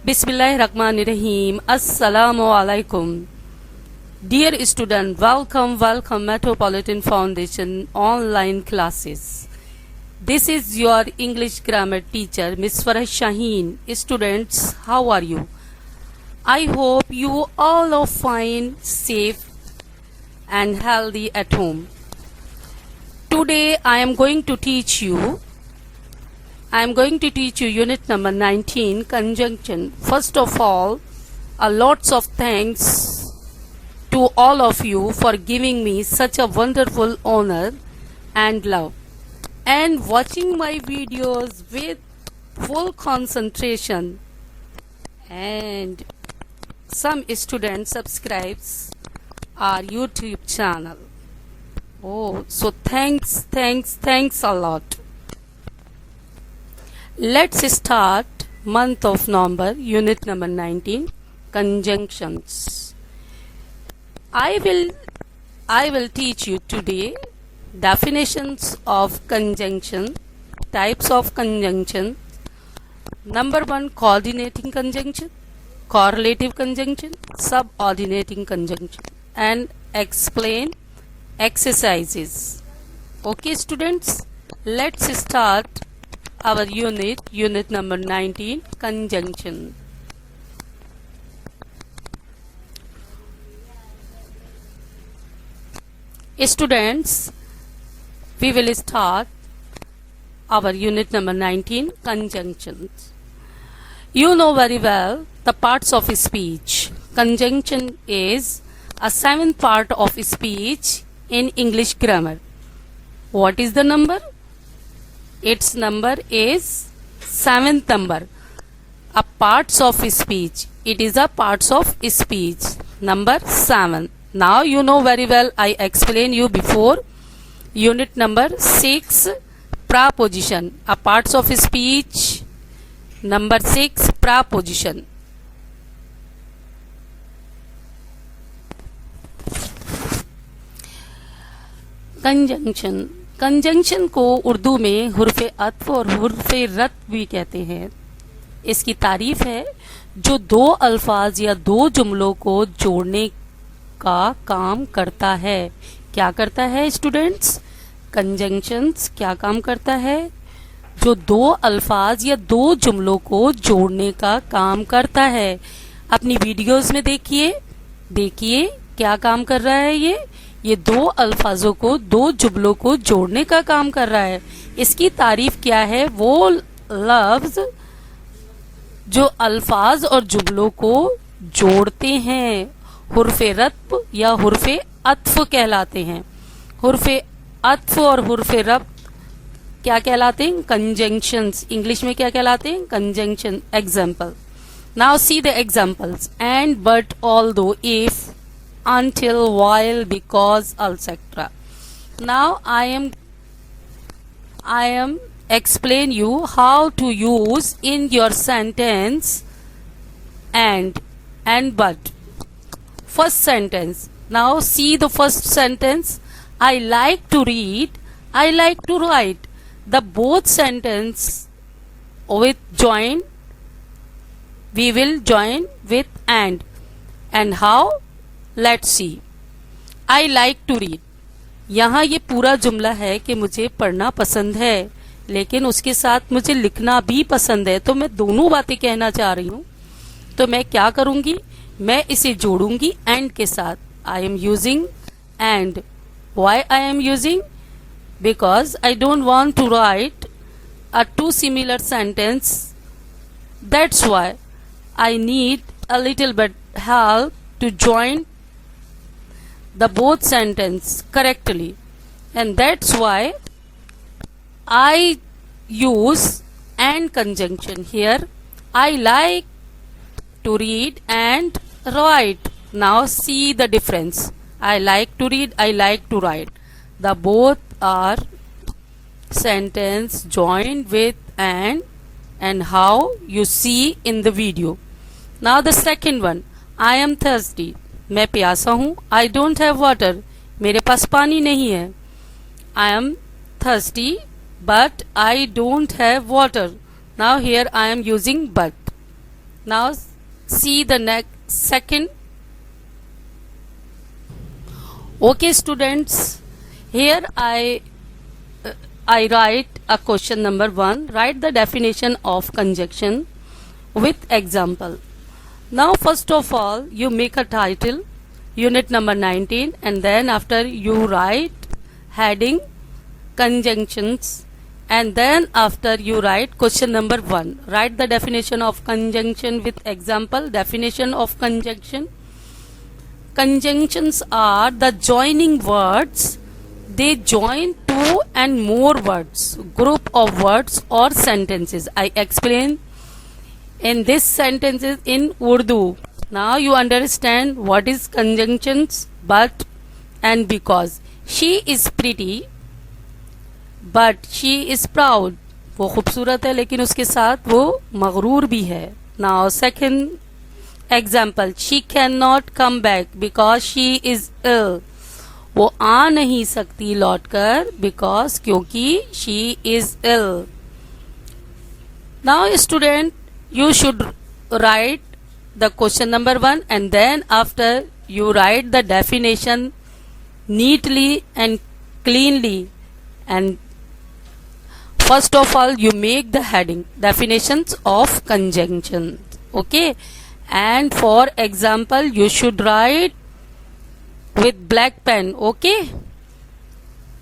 Bismillahirrahmanirrahim. Assalamu alaikum. Dear student, welcome Metropolitan Foundation online classes. This is your English grammar teacher, Miss Farah Shaheen. Students, how are you? I hope you all are fine, safe and healthy at home. Today I am going to teach you unit number 19, conjunction. First of all, lots of thanks to all of you for giving me such a wonderful honor and love and watching my videos with full concentration, and some students subscribes our YouTube channel. Oh, so thanks a lot. Let's start month of November, unit number 19, conjunctions. I will teach you today definitions of conjunction, types of conjunction. Number 1, coordinating conjunction, correlative conjunction, subordinating conjunction, and explain exercises. Okay students, let's start our unit number 19, conjunction. Students, we will start our unit number 19, conjunctions. You know very well the parts of speech. Conjunction is a 7th part of speech in English grammar. What is the number? Its number is 7th number. A parts of speech. It is a parts of speech. Number 7. Now you know very well, I explained you before. Unit number 6, preposition. A parts of speech. Number 6, preposition. Conjunction. Conjunction को उर्दू में हुर्फ अत्फ और हुर्फ रत भी कहते हैं. इसकी तारीफ है जो दो अल्फाज या दो जुमलों को जोड़ने का काम करता है. क्या करता है स्टूडेंट्स? कंजंक्शंस क्या काम करता है? जो दो अल्फाज या दो जुमलों को जोड़ने का काम करता है. अपनी वीडियोस में देखिए क्या काम कर रहा है ये दो अल्फाजों को, दो जुमलों को जोड़ने का काम कर रहा है. इसकी तारीफ क्या है? वो लफ्ज जो अल्फाज और जुमलों को जोड़ते हैं हुर्फ रत्ब या हुर्फ अत्फ कहलाते हैं. हुर्फ अत्फ और हुर्फ रब्त क्या कहलाते हैं? कंजंक्शंस. इंग्लिश में क्या कहलाते हैं? Conjunction. Example. Now see the examples. And, but, although, if, until, while, because, etc. Now I am explain you how to use in your sentence and but. First sentence. Now see the first sentence. I like to read, I like to write. The both sentence with join, we will join with and how? Let's see. I like to read. यहाँ ये पूरा जुमला है कि मुझे पढ़ना पसंद है, लेकिन उसके साथ मुझे लिखना भी पसंद है. तो मैं दोनों बातें कहना चाह रही हूँ. तो मैं क्या करूँगी? मैं इसे जोड़ूंगी एंड के साथ. I am using and. Why I am using? Because I don't want to write a two similar sentence. That's why I need a little bit help to join the both sentence correctly, and that's why I use and conjunction here. I like to read and write. Now see the difference. I like to read, I like to write. The both are sentence joined with and how you see in the video. Now the second one. I am thirsty. मैं प्यासा हूँ. I don't have water. मेरे पास पानी नहीं है. I am thirsty but I don't have water. Now here I am using but. Now see the next second. Okay students, here I write a question number 1. Write the definition of conjunction with example. Now first of all you make a title, unit number 19, and then after you write heading conjunctions, and then after you write question number 1. Write the definition of conjunction with example. Definition of conjunction. Conjunctions are the joining words. They join two and more words, group of words or sentences. I explain in this sentences in Urdu. Now you understand what is conjunctions. But and because. She is pretty but she is proud. वो खूबसूरत है लेकिन उसके साथ वो मगरूर भी है. Now second example, she cannot come back because she is ill. वो आ नहीं सकती लौटकर because क्योंकि she is ill. Now student, you should write the question number 1 and then after you write the definition neatly and cleanly, and first of all you make the heading definitions of conjunction. Okay, and for example you should write with black pen. Okay,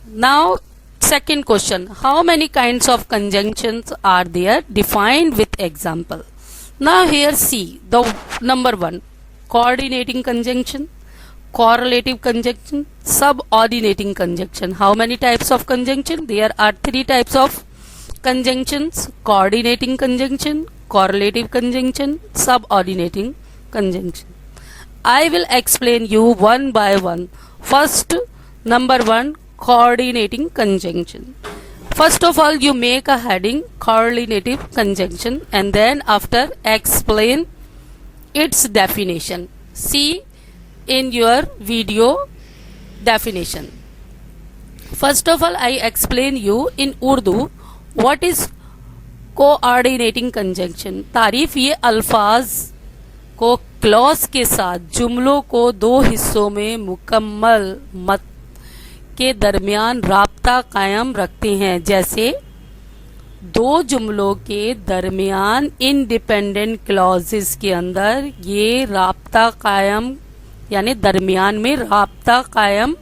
now second question, how many kinds of conjunctions are there? Defined with example. Now here see the number 1, coordinating conjunction, correlative conjunction, subordinating conjunction. How many types of conjunction? There are 3 types of conjunctions: coordinating conjunction, correlative conjunction, subordinating conjunction. I will explain you one by one. First, number 1, coordinating conjunction. First of all you make a heading coordinative conjunction and then after explain its definition. See in your video definition. First of all I explain you in Urdu what is coordinating conjunction. तारीफ ये अल्फाज को clause के साथ जुमलों को 2 हिस्सों में मुकम्मल मत के दरमियान राब्ता कायम रखते हैं. जैसे 2 जुमलों के दरमियान इंडिपेंडेंट क्लॉजेस के अंदर ये राब्ता कायम यानी दरमियान में राब्ता कायम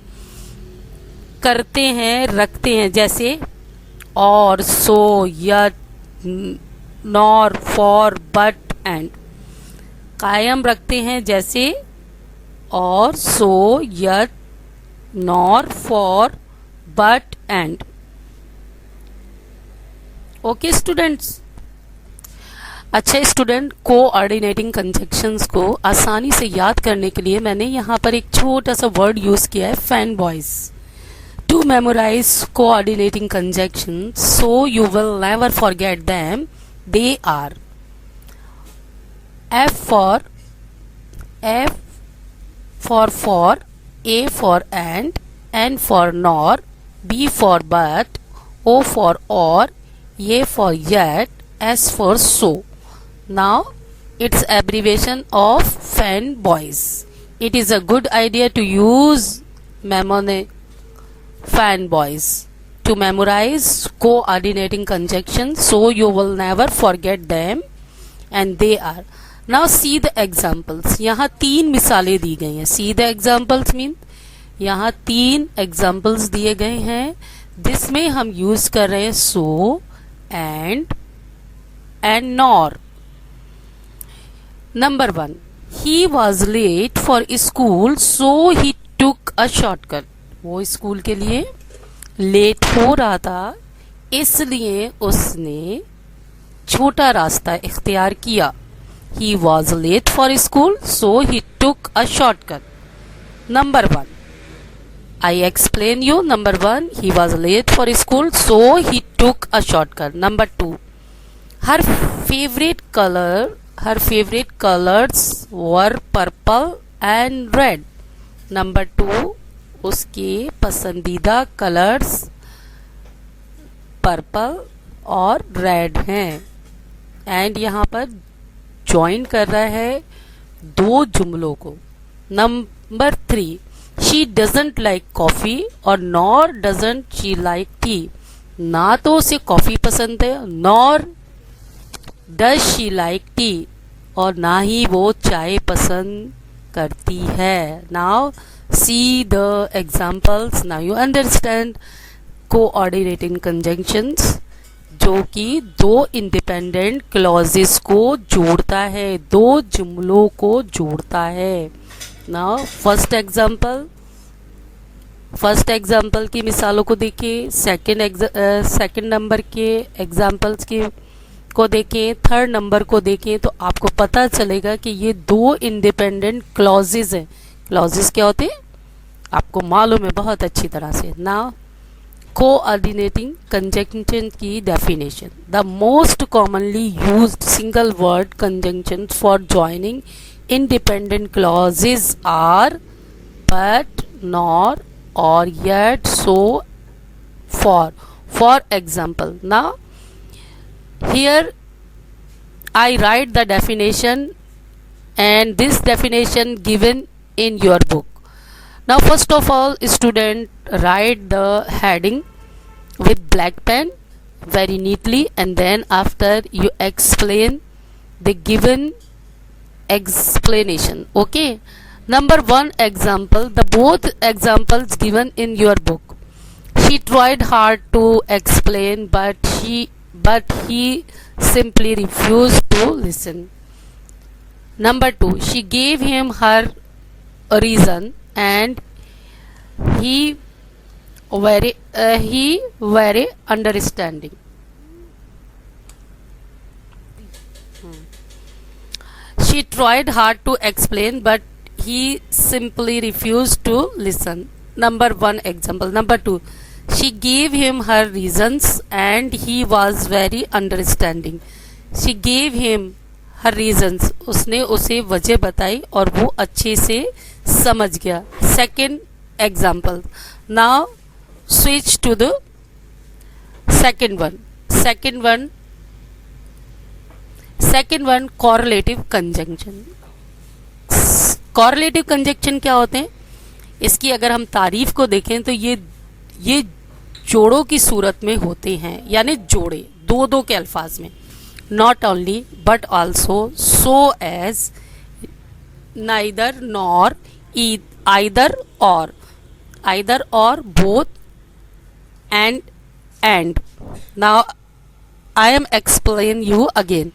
करते हैं, रखते हैं. जैसे or, so, yet, nor, for, but, and कायम रखते हैं. जैसे or, so, yet, nor, for, but, and. Okay students. अच्छा स्टूडेंट, कोऑर्डिनेटिंग कंजक्शंस को आसानी से याद करने के लिए मैंने यहाँ पर एक छोटा सा वर्ड यूज किया है, FANBOYS. To memorize coordinating conjunctions so you will never forget them. They are F for A for and, N for nor, B for but, O for or, Y for yet, S for so. Now it's abbreviation of fan boys. It is a good idea to use fan boys to memorize coordinating conjunctions so you will never forget them, and they are. Now see the examples. यहाँ 3 मिसालें दी गई हैं. See the examples mean यहाँ 3 examples दिए गए हैं जिसमें हम यूज कर रहे हैं so and nor. Number 1, he was late for school so he took a shortcut. वो स्कूल के लिए लेट हो रहा था इसलिए उसने छोटा रास्ता इख्तियार किया. He was late for school so he took a shortcut. Number 1, I explain you. Number 1, he was late for school so he took a shortcut. Number 2, her favorite colors were purple and red. Number 2, उसके पसंदीदा colours purple और red हैं. And यहाँ पर join कर रहा है दो जुमलों को. Number 3, she doesn't like coffee और nor doesn't she like tea. ना तो उसे कॉफी पसंद है, nor does she like tea, और ना ही वो चाय पसंद करती है. Now see the examples. Now you understand coordinating conjunctions, जो कि दो इंडिपेंडेंट क्लॉजेस को जोड़ता है, दो जुमलों को जोड़ता है. नाउ फर्स्ट एग्जाम्पल की मिसालों को देखिए, सेकंड नंबर के एग्जाम्पल्स को देखें, थर्ड नंबर को देखें, तो आपको पता चलेगा कि ये दो इंडिपेंडेंट क्लॉजेस हैं. क्लॉजेस क्या होते हैं आपको मालूम है बहुत अच्छी तरह से. नाउ कोऑर्डिनेटिंग कंजंक्शन की definition. The most commonly used single word conjunction for joining independent clauses are but, nor, or, yet, so, for. For example, now here I write the definition and this definition given in your book. Now first of all, student write the heading with black pen very neatly, and then after you explain the given explanation. Okay, number 1 example, the both examples given in your book. She tried hard to explain but he simply refused to listen. Number 2, she gave him her reason and he very understanding. She tried hard to explain but he simply refused to listen. Number 1 example. Number 2, she gave him her reasons and he was very understanding. She gave him her reasons, उसने उसे वजह बताई और वो अच्छे से समझ गया. Second example. Now switch to the second one. Second one, correlative conjunction. Correlative conjunction क्या होते हैं, इसकी अगर हम तारीफ को देखें तो ये जोड़ों की सूरत में होते हैं, यानी जोड़े दो के अल्फाज में. Not only but also, so as, neither nor, either or, both, and. Now I am explain you again.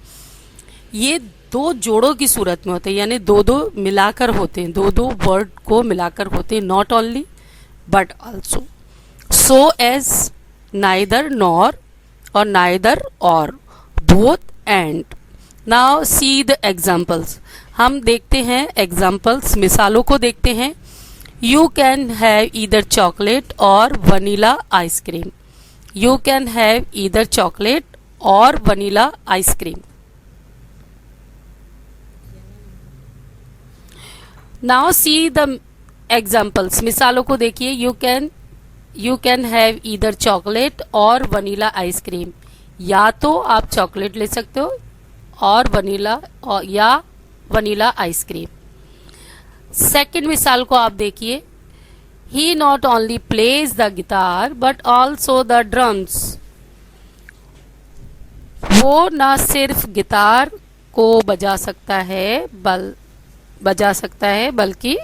ये दो जोड़ों की सूरत में होते हैं, यानी दो मिलाकर होते हैं, दो वर्ड को मिलाकर होते हैं. Not only but also, so as, neither nor, or neither or, both, and. Now see the examples. हम देखते हैं एग्जाम्पल्स, मिसालों को देखते हैं. You can have either chocolate or vanilla ice cream. You can have either chocolate or vanilla ice cream. Now see the examples. मिसालों को देखिए. You can have either chocolate or vanilla ice cream. या तो आप चॉकलेट ले सकते हो और वनीला आइसक्रीम. सेकेंड मिसाल को आप देखिए. He not only plays the guitar but also the drums. वो ना सिर्फ गिटार को बजा सकता है बल्कि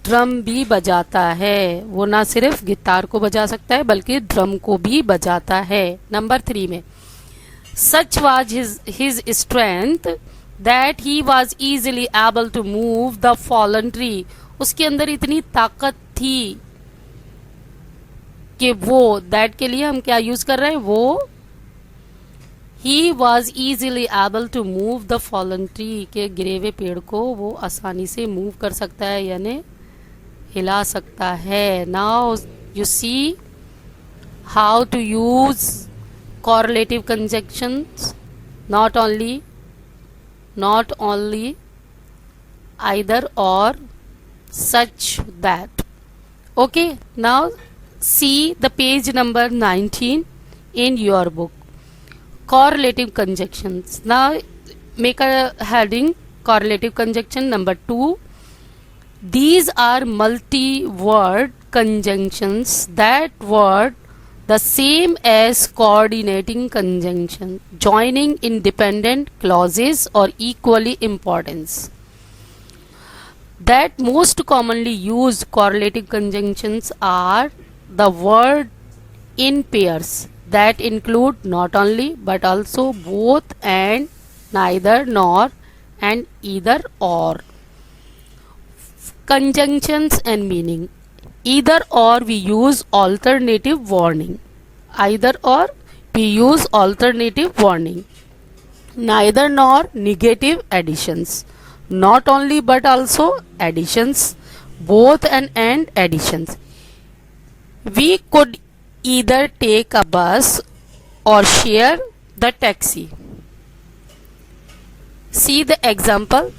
ड्रम भी बजाता है. वो ना सिर्फ गिटार को बजा सकता है बल्कि ड्रम को भी बजाता है. नंबर 3 में, such was his strength that he was easily able to move the fallen tree. उसके अंदर इतनी ताकत थी कि वो, दैट के लिए हम क्या यूज कर रहे हैं, वो, he was easily able to move the fallen tree, के गिरे हुए पेड़ को वो आसानी से मूव कर सकता है, यानी हिला सकता है. Now you see how to use correlative conjunctions. Not only, either or, such that. Okay, now see the page number 19 in your book. Correlative conjunctions. Now make a heading correlative conjunction. Number 2, these are multi-word conjunctions that word the same as coordinating conjunction, joining independent clauses or equally importance. That most commonly used correlative conjunctions are the word in pairs that include not only but also both and, neither nor, and either or. Conjunctions and meaning. Either or we use alternative warning. Either or we use alternative warning. Neither nor negative additions. Not only but also additions. Both and additions. We could either take a bus or share the taxi. See the example.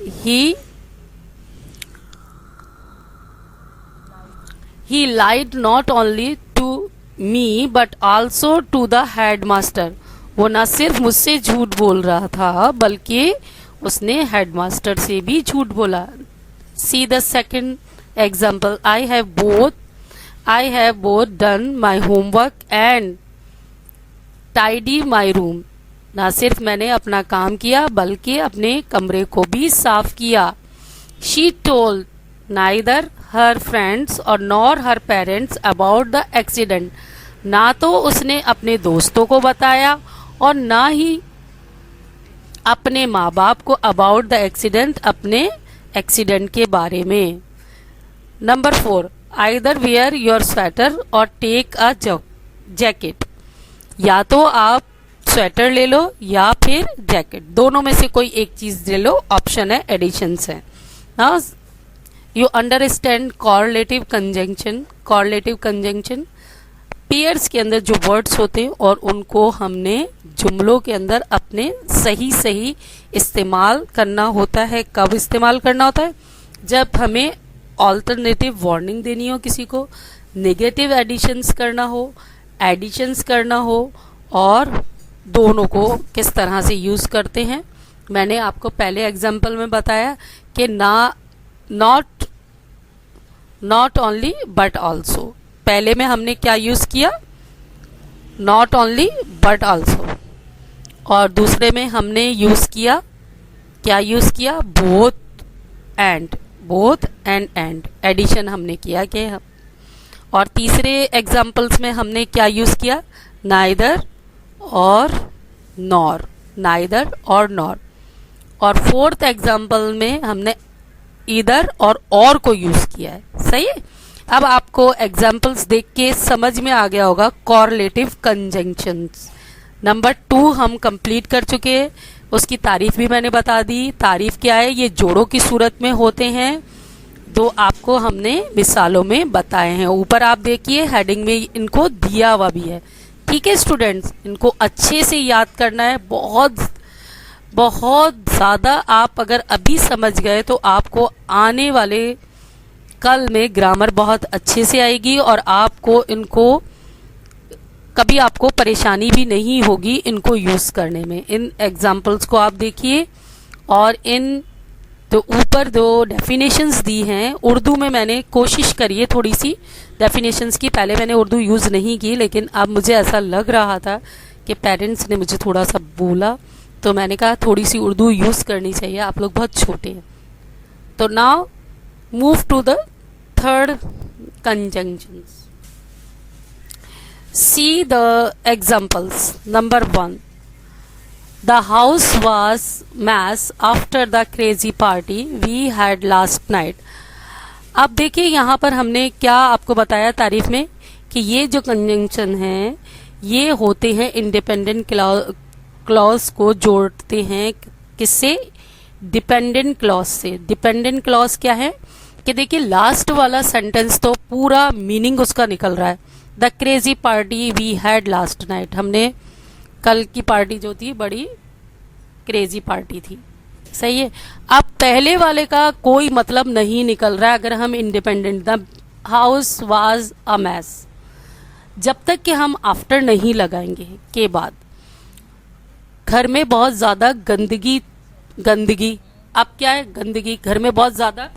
He lied not only to me but also to the headmaster. वो ना सिर्फ मुझसे झूठ बोल रहा था बल्कि उसने हेडमास्टर से भी झूठ बोला. See the second example. I have both done my homework and tidy my room. ना सिर्फ मैंने अपना काम किया बल्कि अपने कमरे को भी साफ किया. She told neither her friends or nor her parents about the accident. ना तो उसने अपने दोस्तों को बताया और ना ही अपने माँ बाप को about the accident, अपने एक्सीडेंट के बारे में. Number 4, either wear your sweater or take a jacket. या तो आप स्वेटर ले लो या फिर जैकेट, दोनों में से कोई एक चीज ले लो. ऑप्शन है एडिशंस है. Now you understand correlative conjunction. Correlative conjunction pairs के अंदर जो वर्ड्स होते हैं और उनको हमने जुमलों के अंदर अपने सही इस्तेमाल करना होता है. कब इस्तेमाल करना होता है? जब हमें ऑल्टरनेटिव वार्निंग देनी हो, किसी को नेगेटिव एडिशंस करना हो, एडिशंस करना हो, और दोनों को किस तरह से यूज करते हैं. मैंने आपको पहले एग्जाम्पल में बताया कि नॉट ओनली बट ऑल्सो. पहले में हमने क्या यूज किया? Not only but also. और दूसरे में हमने यूज किया, क्या यूज किया? बोथ एंड एडिशन हमने किया कि हम. और तीसरे एग्जाम्पल्स में हमने क्या यूज किया? नाइदर और नॉर. और फोर्थ एग्जाम्पल में हमने ईदर और को यूज किया है. सही है. अब आपको एग्जाम्पल्स देख के समझ में आ गया होगा कॉरलेटिव कंजंक्शंस. नंबर 2 हम कंप्लीट कर चुके हैं. उसकी तारीफ भी मैंने बता दी. तारीफ क्या है? ये जोड़ों की सूरत में होते हैं. तो आपको हमने मिसालों में बताए हैं. ऊपर आप देखिए हेडिंग में इनको दिया हुआ भी है. ठीक है स्टूडेंट्स, इनको अच्छे से याद करना है. बहुत ज्यादा आप अगर अभी समझ गए तो आपको आने वाले कल में ग्रामर बहुत अच्छे से आएगी और आपको इनको कभी आपको परेशानी भी नहीं होगी इनको यूज करने में. इन एग्जाम्पल्स को आप देखिए और इन तो ऊपर जो डेफिनेशंस दी हैं उर्दू में मैंने कोशिश करी है थोड़ी सी डेफिनेशंस की. पहले मैंने उर्दू यूज नहीं की लेकिन अब मुझे ऐसा लग रहा था कि पेरेंट्स ने मुझे थोड़ा सा बोला तो मैंने कहा थोड़ी सी उर्दू यूज करनी चाहिए. आप लोग बहुत छोटे हैं. तो now move to the third conjunctions. See the examples. Number 1. The house was mess after the crazy party we had last night. अब देखिए यहाँ पर हमने क्या आपको बताया तारीफ में कि ये जो कंजंक्शन हैं ये होते हैं इंडिपेंडेंट क्लॉज को जोड़ते हैं किससे? डिपेंडेंट क्लॉज से. डिपेंडेंट क्लॉज क्या है कि देखिए लास्ट वाला सेंटेंस तो पूरा मीनिंग उसका निकल रहा है. The crazy party we had last night. हमने कल की पार्टी जो थी बड़ी क्रेजी पार्टी थी. सही है. अब पहले वाले का कोई मतलब नहीं निकल रहा है अगर हम independent. The house was a mess. जब तक कि हम आफ्टर नहीं लगाएंगे के बाद घर में बहुत ज्यादा गंदगी गंदगी। अब क्या है, गंदगी, घर में बहुत ज्यादा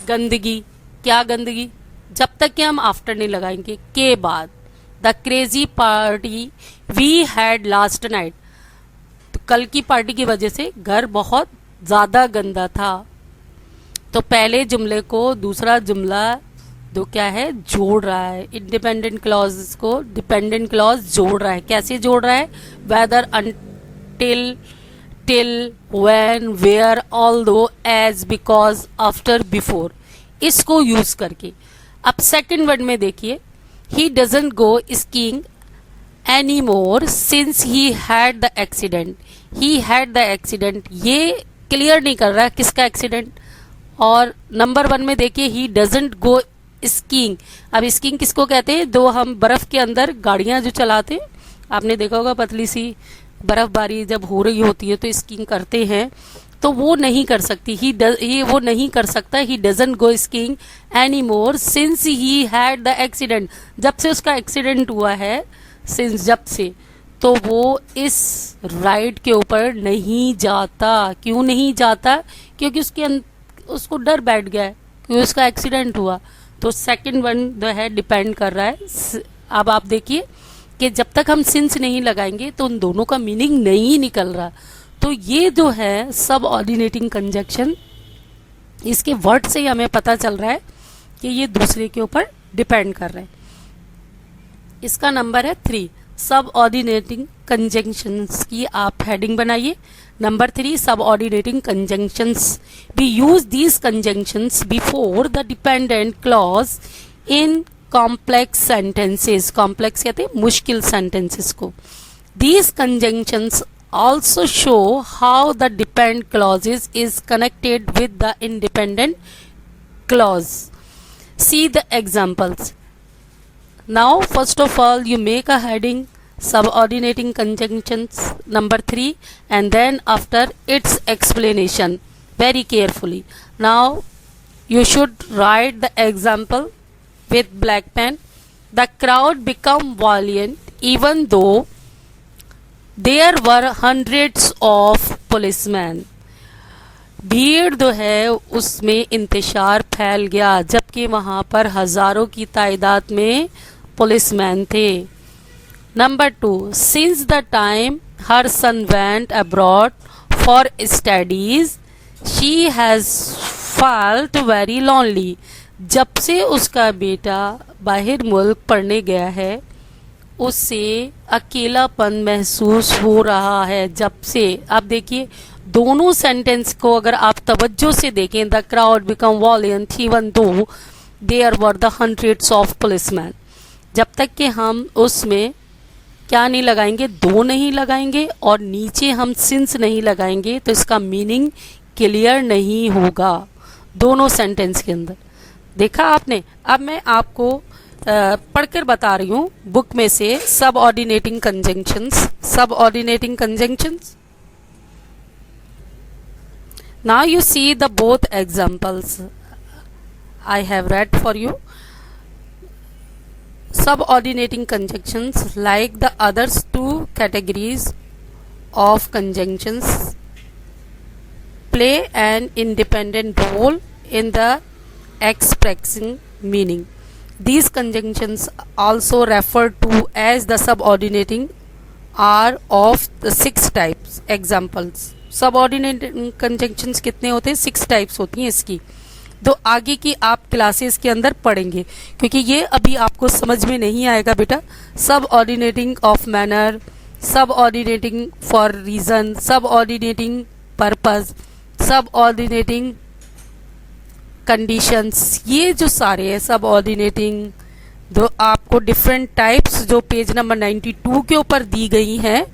गंदगी। क्या गंदगी, जब तक कि हम आफ्टर नहीं लगाएंगे, के बाद। The crazy party we had last night, तो कल की पार्टी की वजह से घर बहुत ज्यादा गंदा था। तो पहले जुमले को दूसरा जुमला तो क्या है, जोड़ रहा है। इंडिपेंडेंट क्लॉज को डिपेंडेंट क्लॉज जोड़ रहा है। कैसे जोड़ रहा है, whether, until, till, when, where, although, as, because, after, before, इसको यूज करके। अब सेकंड वर्ड में देखिए, he doesn't go skiing any more since he had the accident. He had the accident, ये क्लियर नहीं कर रहा है किसका एक्सीडेंट। और नंबर 1 में देखिए, ही डजंट गो स्कीइंग। अब स्कीइंग किसको कहते हैं, दो हम बर्फ के अंदर गाड़ियां जो चलाते हैं, आपने देखा होगा, पतली सी बर्फबारी जब हो रही होती है तो स्कीइंग करते हैं, तो वो नहीं कर सकती। ही वो नहीं कर सकता। ही doesn't go skiing any more since he had the accident, जब से उसका एक्सीडेंट हुआ है, सिंस जब से, तो वो इस राइड के ऊपर नहीं जाता। क्यों नहीं जाता, क्योंकि उसको डर बैठ गया है, क्योंकि उसका एक्सीडेंट हुआ। तो सेकंड वन जो है डिपेंड कर रहा है। अब आप देखिए कि जब तक हम सिंस नहीं लगाएंगे तो उन दोनों का मीनिंग नहीं निकल रहा। तो ये जो है सब ऑर्डिनेटिंग कंजक्शन, इसके वर्ड से ही हमें पता चल रहा है कि ये दूसरे के ऊपर डिपेंड कर रहे हैं। इसका नंबर है 3। सब ऑर्डिनेटिंग कंजंक्शंस की आप हेडिंग बनाइए। Number 3, subordinating conjunctions. We use these conjunctions before the dependent clause in complex sentences. Complex कहते हैं मुश्किल सेंटेंसेस को। These conjunctions also show how the dependent clauses is connected with the independent clause. See the examples. Now first of all you make a heading subordinating conjunctions number 3 and then after its explanation very carefully. Now you should write the example with black pen. The crowd became violent even though there were hundreds of policeman. भीड़ जो है उसमें इंतशार फैल गया जबकि वहां पर हजारों की तादाद में पुलिसमैन थे। Number 2, since the time her son went abroad for studies she has felt very lonely. जब से उसका बेटा बाहर मुल्क पढ़ने गया है उससे अकेलापन महसूस हो रहा है। जब से, आप देखिए दोनों सेंटेंस को अगर आप तवज्जो से देखें, the crowd become violent even though there were the hundreds of policeman. जब तक कि हम उसमें क्या नहीं लगाएंगे, दो नहीं लगाएंगे और नीचे हम सिंस नहीं लगाएंगे तो इसका मीनिंग क्लियर नहीं होगा दोनों सेंटेंस के अंदर। देखा आपने। अब मैं आपको पढ़कर बता रही हूं बुक में से सब ऑर्डिनेटिंग conjunctions. Subordinating conjunctions, now you see the both examples I have read for you. Subordinating conjunctions, like the others two categories of conjunctions, play an independent role in the expressing meaning. These conjunctions also referred to as the subordinating are of the 6 types. Examples. Subordinating conjunctions कितने होते हैं? 6 types होती हैं इसकी। तो आगे की आप क्लासेस के अंदर पढ़ेंगे क्योंकि ये अभी आपको समझ में नहीं आएगा बेटा। सब ऑर्डिनेटिंग ऑफ मैनर, सब ऑर्डिनेटिंग फॉर रीजन, सब ऑर्डिनेटिंग पर्पस, सब ऑर्डिनेटिंग कंडीशंस, ये जो सारे हैं सब ऑर्डिनेटिंग, जो आपको डिफरेंट टाइप्स जो पेज नंबर 92 के ऊपर दी गई हैं,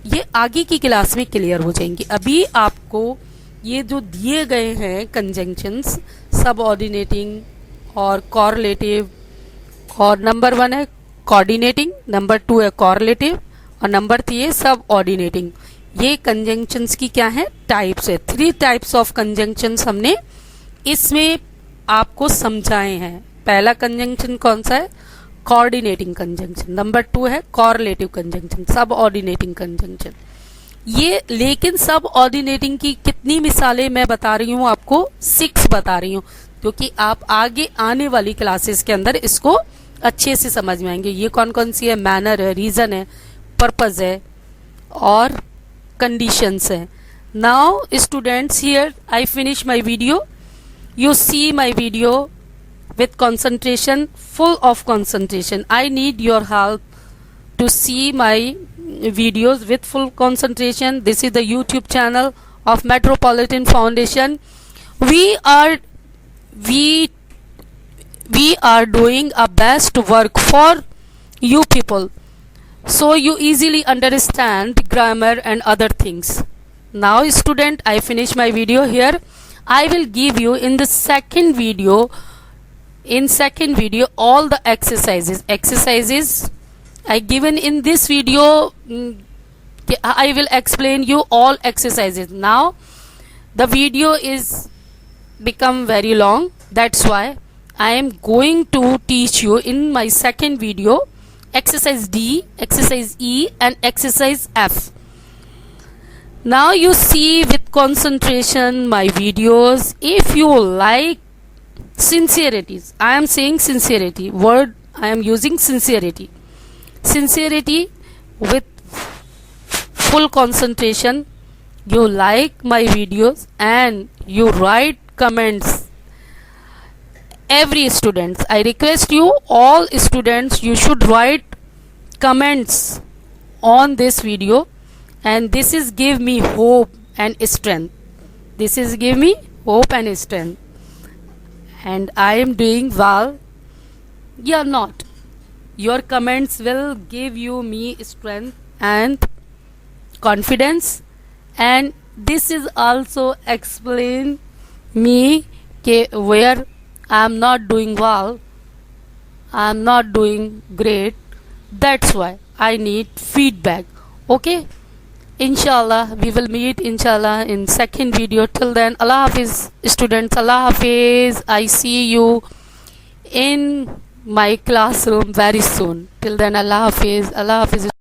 ये आगे की क्लास में क्लियर हो जाएंगी। अभी आपको ये जो दिए गए हैं कंजंक्शंस, सब ऑर्डिनेटिंग और कॉरलेटिव, और नंबर 1 है कोऑर्डिनेटिंग, नंबर 2 है कॉरलेटिव और नंबर 3 है सब ऑर्डिनेटिंग। ये कंजंक्शंस की क्या है? टाइप्स है। 3 टाइप्स ऑफ कंजंक्शंस हमने इसमें आपको समझाए हैं। पहला कंजंक्शन कौन सा है? Coordinating conjunction. नंबर 2 है कॉरलेटिव कंजंक्शन, सब ऑर्डिनेटिंग कंजंक्शन। ये लेकिन सब ऑर्डिनेटिंग की कितनी मिसालें मैं बता रही हूँ आपको, 6 बता रही हूँ, क्योंकि आप आगे आने वाली क्लासेस के अंदर इसको अच्छे से समझ में आएंगे। ये कौन कौन सी है, मैनर है, रीजन है, पर्पज है और कंडीशंस है। Now students, here I finish my video, you see my video with concentration, full of concentration. I need your help to see my videos with full concentration. This is the YouTube channel of Metropolitan Foundation. We are we are doing our best work for you people, so you easily understand grammar and other things. Now student, I finish my video here. I will give you in the second video all the exercises I given in this video. I will explain you all exercises. Now the video is become very long, that's why I am going to teach you in my second video exercise D, exercise E and exercise F. Now you see with concentration my videos. If you like sincerities, I am saying sincerity word, I am using sincerity with full concentration, you like my videos and you write comments. Every students, I request you, all students, you should write comments on this video, and this is give me hope and strength. This is give me hope and strength. And I am doing well. You are not. Your comments will give you me strength and confidence. And this is also explain me where I am not doing well, I am not doing great. That's why I need feedback. Okay. Inshallah, we will meet inshallah in second video. Till then, Allah Hafiz students, Allah Hafiz. I see you in my classroom very soon. Till then, Allah Hafiz, Allah Hafiz.